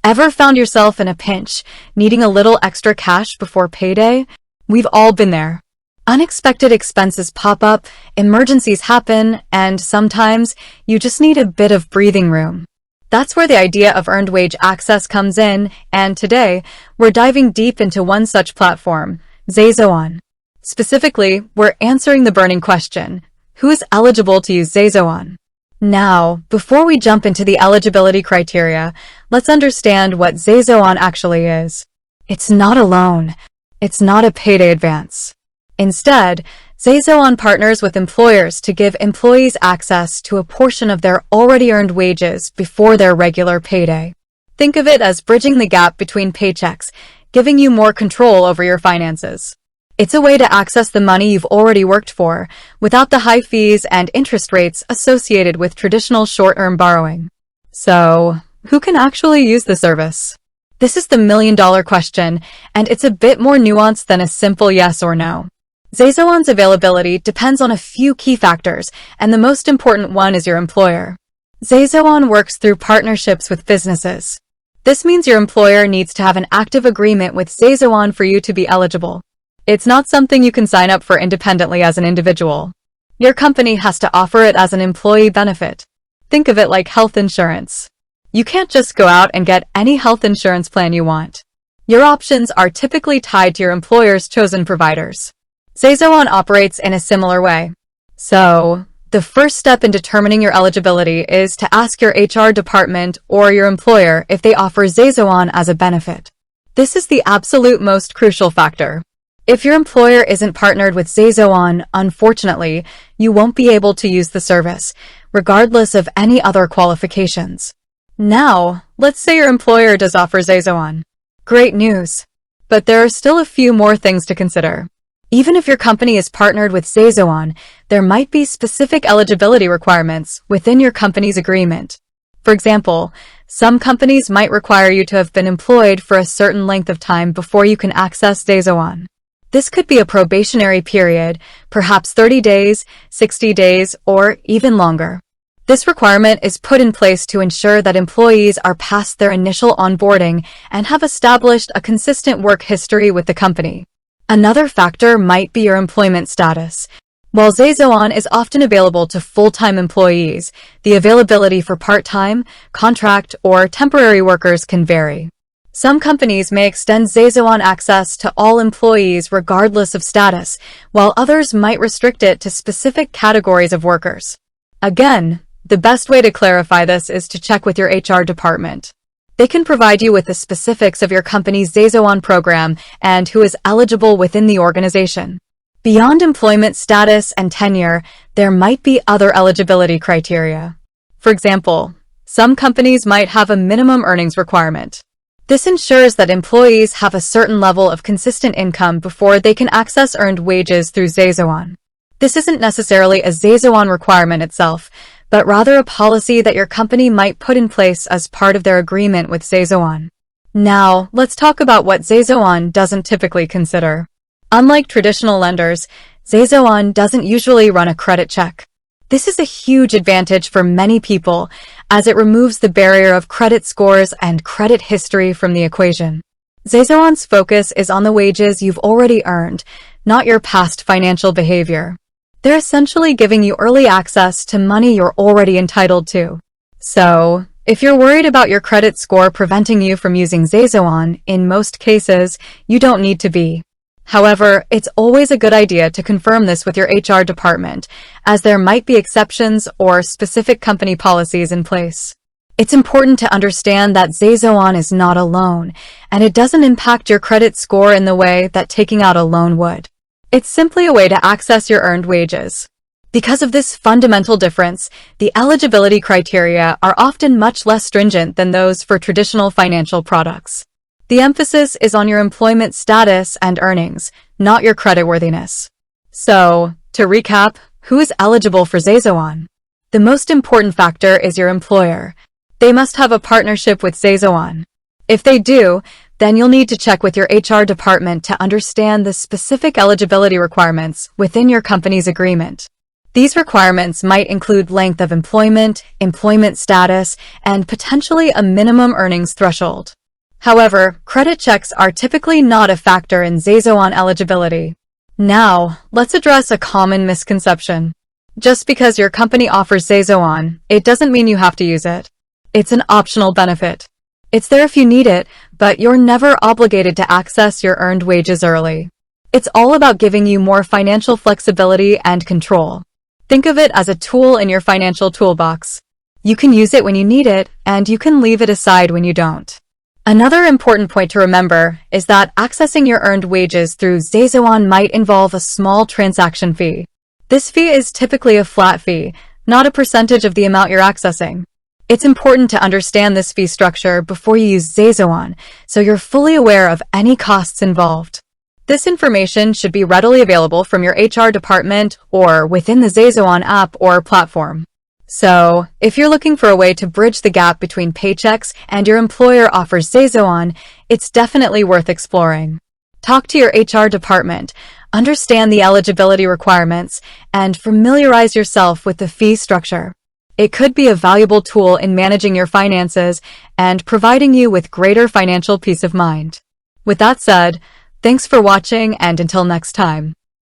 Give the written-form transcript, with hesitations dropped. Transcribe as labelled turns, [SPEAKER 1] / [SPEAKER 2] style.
[SPEAKER 1] Ever found yourself in a pinch, needing a little extra cash before payday? We've all been there. Unexpected expenses pop up, emergencies happen, and sometimes you just need a bit of breathing room. That's where the idea of earned wage access comes in, and today, we're diving deep into one such platform, ZayZoon. Specifically, we're answering the burning question, who is eligible to use ZayZoon? Now, before we jump into the eligibility criteria, let's understand what ZayZoon actually is. It's not a loan. It's not a payday advance. Instead, ZayZoon partners with employers to give employees access to a portion of their already earned wages before their regular payday. Think of it as bridging the gap between paychecks, giving you more control over your finances. It's a way to access the money you've already worked for, without the high fees and interest rates associated with traditional short-term borrowing. So, who can actually use the service? This is the million-dollar question, and it's a bit more nuanced than a simple yes or no. ZayZoon's availability depends on a few key factors, and the most important one is your employer. ZayZoon works through partnerships with businesses. This means your employer needs to have an active agreement with ZayZoon for you to be eligible. It's not something you can sign up for independently as an individual. Your company has to offer it as an employee benefit. Think of it like health insurance. You can't just go out and get any health insurance plan you want. Your options are typically tied to your employer's chosen providers. ZayZoon operates in a similar way. So, the first step in determining your eligibility is to ask your HR department or your employer if they offer ZayZoon as a benefit. This is the absolute most crucial factor. If your employer isn't partnered with ZayZoon, unfortunately, you won't be able to use the service, regardless of any other qualifications. Now, let's say your employer does offer ZayZoon. Great news! But there are still a few more things to consider. Even if your company is partnered with ZayZoon, there might be specific eligibility requirements within your company's agreement. For example, some companies might require you to have been employed for a certain length of time before you can access ZayZoon. This could be a probationary period, perhaps 30 days, 60 days, or even longer. This requirement is put in place to ensure that employees are past their initial onboarding and have established a consistent work history with the company. Another factor might be your employment status. While ZayZoon is often available to full-time employees, the availability for part-time, contract, or temporary workers can vary. Some companies may extend ZayZoon access to all employees regardless of status, while others might restrict it to specific categories of workers. Again, the best way to clarify this is to check with your HR department. They can provide you with the specifics of your company's ZayZoon program and who is eligible within the organization. Beyond employment status and tenure, there might be other eligibility criteria. For example, some companies might have a minimum earnings requirement. This ensures that employees have a certain level of consistent income before they can access earned wages through ZayZoon. This isn't necessarily a ZayZoon requirement itself, but rather a policy that your company might put in place as part of their agreement with ZayZoon. Now, let's talk about what ZayZoon doesn't typically consider. Unlike traditional lenders, ZayZoon doesn't usually run a credit check. This is a huge advantage for many people, as it removes the barrier of credit scores and credit history from the equation. ZayZoon's focus is on the wages you've already earned, not your past financial behavior. They're essentially giving you early access to money you're already entitled to. So, if you're worried about your credit score preventing you from using ZayZoon, in most cases, you don't need to be. However, it's always a good idea to confirm this with your HR department, as there might be exceptions or specific company policies in place. It's important to understand that ZayZoon is not a loan, and it doesn't impact your credit score in the way that taking out a loan would. It's simply a way to access your earned wages. Because of this fundamental difference, the eligibility criteria are often much less stringent than those for traditional financial products. The emphasis is on your employment status and earnings, not your creditworthiness. So, to recap, who is eligible for ZayZoon? The most important factor is your employer. They must have a partnership with ZayZoon. If they do, then you'll need to check with your HR department to understand the specific eligibility requirements within your company's agreement. These requirements might include length of employment, employment status, and potentially a minimum earnings threshold. However, credit checks are typically not a factor in ZayZoon eligibility. Now, let's address a common misconception. Just because your company offers ZayZoon, it doesn't mean you have to use it. It's an optional benefit. It's there if you need it, but you're never obligated to access your earned wages early. It's all about giving you more financial flexibility and control. Think of it as a tool in your financial toolbox. You can use it when you need it, and you can leave it aside when you don't. Another important point to remember is that accessing your earned wages through ZayZoon might involve a small transaction fee. This fee is typically a flat fee, not a percentage of the amount you're accessing. It's important to understand this fee structure before you use ZayZoon, so you're fully aware of any costs involved. This information should be readily available from your HR department or within the ZayZoon app or platform. So, if you're looking for a way to bridge the gap between paychecks and your employer offers ZayZoon, it's definitely worth exploring. Talk to your HR department, understand the eligibility requirements, and familiarize yourself with the fee structure. It could be a valuable tool in managing your finances and providing you with greater financial peace of mind. With that said, thanks for watching, and until next time.